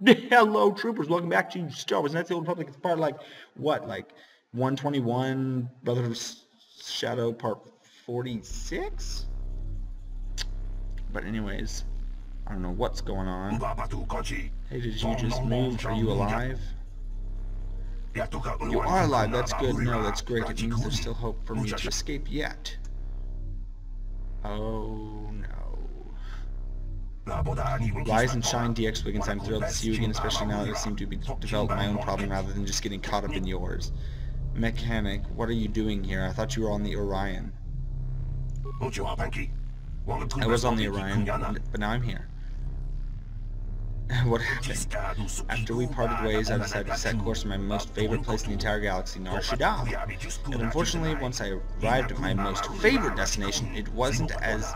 Hello, troopers. Welcome back to Star Wars Knights of the Old Republic. It's part like, what, like 121, Brotherhood of Shadow, part 46? But anyways, I don't know what's going on. Hey, did you just move? Are you alive? You are alive. That's good. No, that's great. It means there's still hope for me to escape yet. Oh, no. Rise and shine, DxWiggins. I'm thrilled to see you again, especially now that I seem to be developing my own problem rather than just getting caught up in yours. Mechanic, what are you doing here? I thought you were on the Orion. I was on the Orion, but now I'm here. What happened? After we parted ways, I decided to set course for my most favorite place in the entire galaxy, Nar Shaddaa. And unfortunately, once I arrived at my most favorite destination, it wasn't as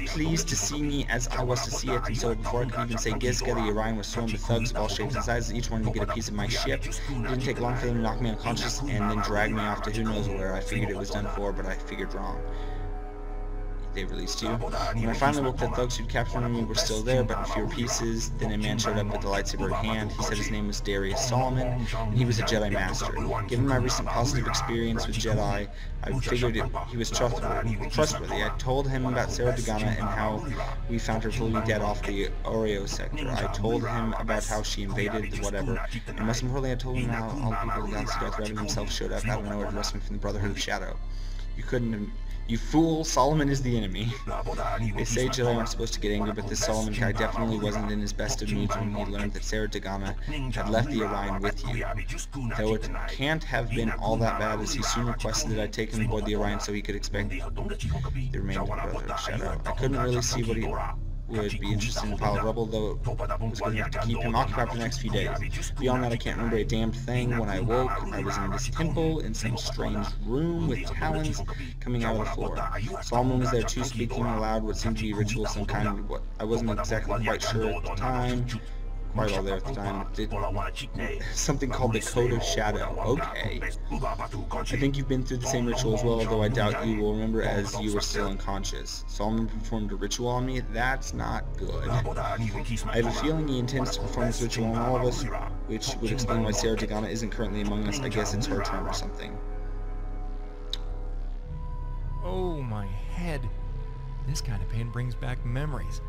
pleased to see me as I was to see it, and so before I could even say Gizka, the Orion was swarmed with thugs of all shapes and sizes, each wanting to get a piece of my ship. It didn't take long for them to knock me unconscious and then drag me off to who knows where. I figured it was done for, but I figured wrong. They released you. When I finally woke, the thugs who'd captured me were still there, but in fewer pieces. Then a man showed up with a lightsaber in hand. He said his name was Darius Solomon, and he was a Jedi Master. Given my recent positive experience with Jedi, I figured he was trustworthy. I told him about Sarah Dagana and how we found her fully dead off the Oreo sector. I told him about how she invaded the whatever, and most importantly, I told him how all the people in the galaxy Darth Revan himself showed up out of nowhere to rescue me from the Brotherhood of Shadow. You couldn't have... You fool, Solomon is the enemy. They say Jedi aren't supposed to get angry, but this Solomon guy definitely wasn't in his best of moods when he learned that Sarah Dagana had left the Orion with you. Though it can't have been all that bad, as he soon requested that I take him aboard the Orion so he could expect the remainder of the Brotherhood of Shadow. I couldn't really see what he would be interested in a pile of rubble, though it was good enough to keep him occupied for the next few days. Beyond that, I can't remember a damned thing. When I woke, I was in this temple, in some strange room with talons coming out of the floor. Solomon was there too, speaking aloud what seemed to be ritual of some kind. I wasn't exactly quite sure at the time. Quite all there at the time. Something called the Code of Shadow. Okay. I think you've been through the same ritual as well, although I doubt you will remember as you were still unconscious. Solomon performed a ritual on me? That's not good. I have a feeling he intends to perform this ritual on all of us, which would explain why Sarah Dagana isn't currently among us. I guess it's her turn or something. Oh, my head. This kind of pain brings back memories.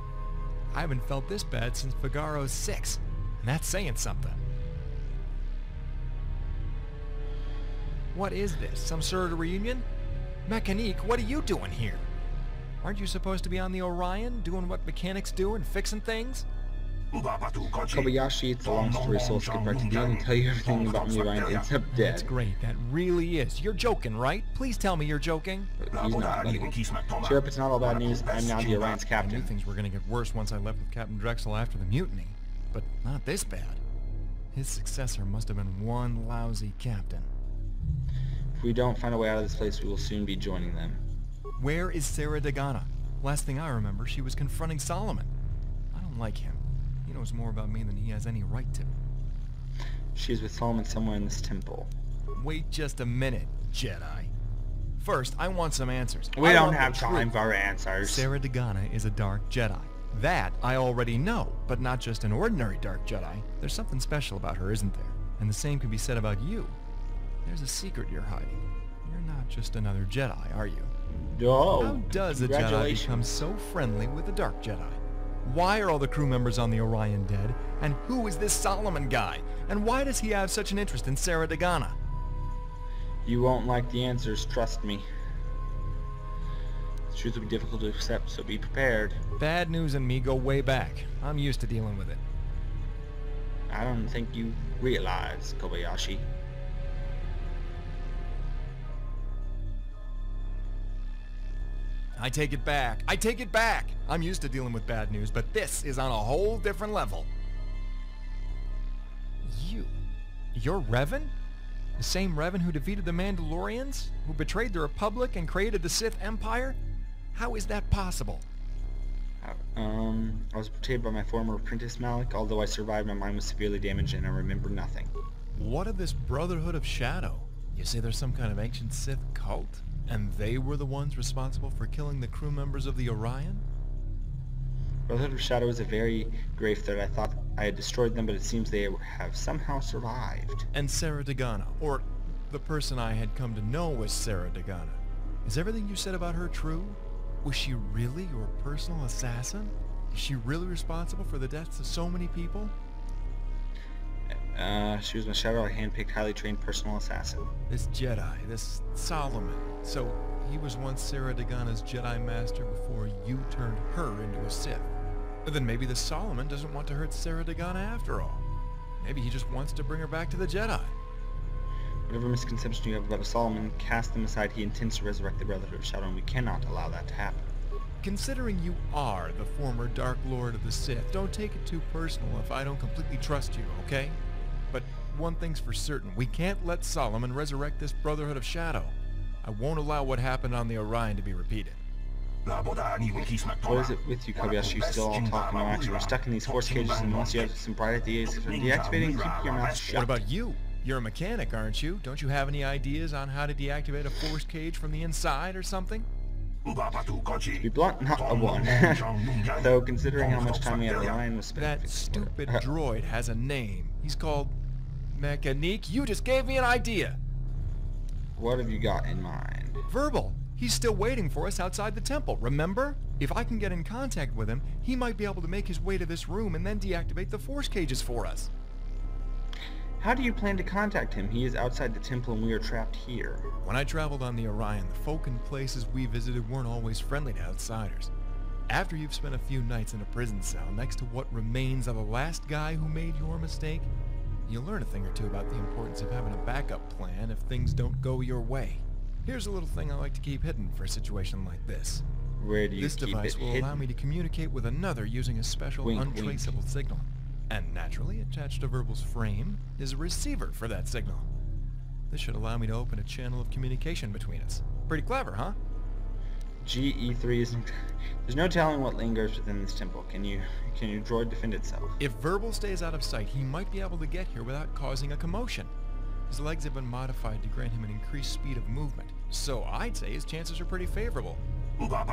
I haven't felt this bad since Figaro 6, and that's saying something. What is this? Some sort of reunion? Mechanique, what are you doing here? Aren't you supposed to be on the Orion, doing what mechanics do and fixing things? Kobayashi, it's a long story, so I'll skip right to the end and tell you everything about me. Orion ends up dead. That's great, that really is. You're joking, right? Please tell me you're joking. He's not, buddy. Cheer up, it's not all bad news. I'm now the Orion's captain. I knew things were going to get worse once I left with Captain Drexel after the mutiny, but not this bad. His successor must have been one lousy captain. If we don't find a way out of this place, we will soon be joining them. Where is Sarah Dagana? Last thing I remember, she was confronting Solomon. I don't like him. He knows more about me than he has any right to. She's with Solomon somewhere in this temple. Wait just a minute, Jedi. First, I want some answers. We don't have time for answers. Sarah Dagana is a Dark Jedi. That I already know, but not just an ordinary Dark Jedi. There's something special about her, isn't there? And the same could be said about you. There's a secret you're hiding. You're not just another Jedi, are you? Oh, how does a Jedi become so friendly with a Dark Jedi? Why are all the crew members on the Orion dead? And who is this Solomon guy? And why does he have such an interest in Sarah Dagana? You won't like the answers, trust me. The truth will be difficult to accept, so be prepared. Bad news and me go way back. I'm used to dealing with it. I don't think you realize, Kobayashi. I take it back. I take it back. I'm used to dealing with bad news, but this is on a whole different level. You're Revan? The same Revan who defeated the Mandalorians? Who betrayed the Republic and created the Sith Empire? How is that possible? I was betrayed by my former apprentice Malik. Although I survived, my mind was severely damaged and I remember nothing. What of this Brotherhood of Shadow? You say there's some kind of ancient Sith cult? And they were the ones responsible for killing the crew members of the Orion? Brotherhood of Shadow is a very grave threat. I thought I had destroyed them, but it seems they have somehow survived. And Sarah Dagana, or the person I had come to know as Sarah Dagana. Is everything you said about her true? Was she really your personal assassin? Is she really responsible for the deaths of so many people? She was my shadow, a hand-picked, highly trained personal assassin. This Jedi, this Solomon. So, he was once Sarah Dagana's Jedi Master before you turned her into a Sith. But then maybe the Solomon doesn't want to hurt Sarah Dagana after all. Maybe he just wants to bring her back to the Jedi. Whatever misconception you have about a Solomon, cast them aside. He intends to resurrect the Brotherhood of Shadow, and we cannot allow that to happen. Considering you are the former Dark Lord of the Sith, don't take it too personal if I don't completely trust you, okay? But one thing's for certain, we can't let Solomon resurrect this Brotherhood of Shadow. I won't allow what happened on the Orion to be repeated. What is it with you, Kobayashi? You still all talk, no action. We're stuck in these force cages, and once you have some bright ideas for deactivating, keep your mouth shut. What about you? You're a mechanic, aren't you? Don't you have any ideas on how to deactivate a force cage from the inside or something? To be blunt, not a one. Though, considering how much time we have Orion was spent... That stupid droid has a name. He's called... Mechanique. You just gave me an idea! What have you got in mind? Verbal. He's still waiting for us outside the temple, remember? If I can get in contact with him, he might be able to make his way to this room and then deactivate the force cages for us. How do you plan to contact him? He is outside the temple and we are trapped here. When I traveled on the Orion, the folk and places we visited weren't always friendly to outsiders. After you've spent a few nights in a prison cell next to what remains of the last guy who made your mistake, you'll learn a thing or two about the importance of having a backup plan if things don't go your way. Here's a little thing I like to keep hidden for a situation like this. Where do you This keep device it will hidden? allow me to communicate with another using a special Wink, untraceable wink. signal. And naturally, attached to Verbal's frame is a receiver for that signal. This should allow me to open a channel of communication between us. Pretty clever, huh? GE3 is... There's no telling what lingers within this temple. Can your droid defend itself? If Verbal stays out of sight, he might be able to get here without causing a commotion. His legs have been modified to grant him an increased speed of movement, so I'd say his chances are pretty favorable. I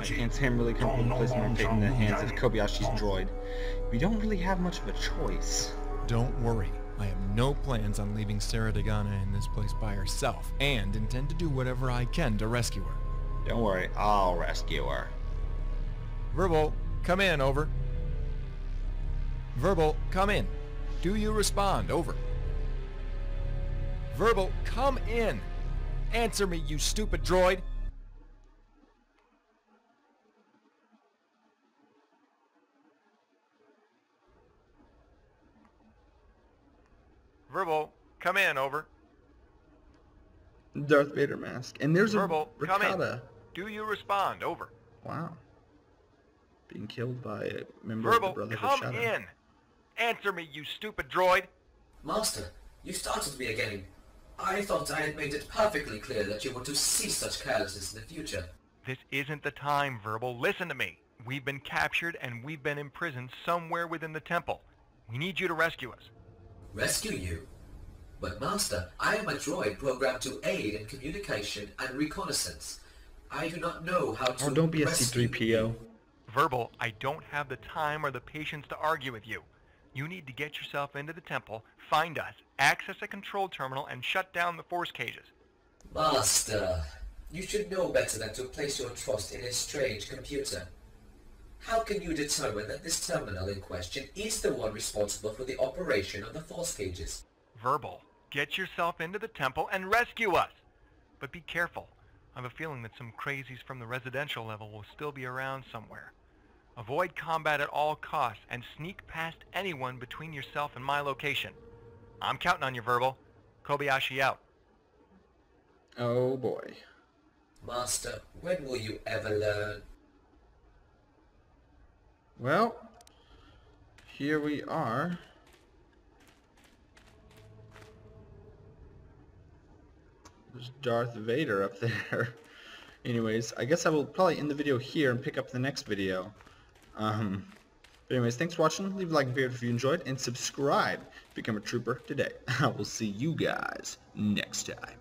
can't say I'm really comfortable placing my fate in the hands of Kobayashi's droid. We don't really have much of a choice. Don't worry. I have no plans on leaving Sarah Dagana in this place by herself, and intend to do whatever I can to rescue her. Don't worry, I'll rescue her. Verbal, come in, over. Verbal, come in. Do you respond, over. Verbal, come in. Answer me, you stupid droid. Verbal, come in, over. Darth Vader mask. And there's Verbal, a come in. Ricotta. Do you respond, over. Wow. Being killed by a member Verbal, of the Brotherhood come of Shadow. in. Answer me, you stupid droid. Master, you startled me again. I thought I had made it perfectly clear that you want to cease such carelessness in the future. This isn't the time, Verbal. Listen to me. We've been captured and we've been imprisoned somewhere within the temple. We need you to rescue us. Rescue you? But Master, I am a droid programmed to aid in communication and reconnaissance. I do not know how to Oh, don't be a rescue C-3PO. Verbal, I don't have the time or the patience to argue with you. You need to get yourself into the temple, find us, access a control terminal, and shut down the force cages. Master, you should know better than to place your trust in a strange computer. How can you determine that this terminal in question is the one responsible for the operation of the force cages? Verbal, get yourself into the temple and rescue us! But be careful. I have a feeling that some crazies from the residential level will still be around somewhere. Avoid combat at all costs and sneak past anyone between yourself and my location. I'm counting on you, Verbal. Kobayashi out. Oh boy. Master, when will you ever learn? Well, here we are. There's Darth Vader up there. Anyways, I guess I will probably end the video here and pick up the next video. But anyways, thanks for watching. Leave a like and favorite if you enjoyed, and subscribe. Become a trooper today. I will see you guys next time.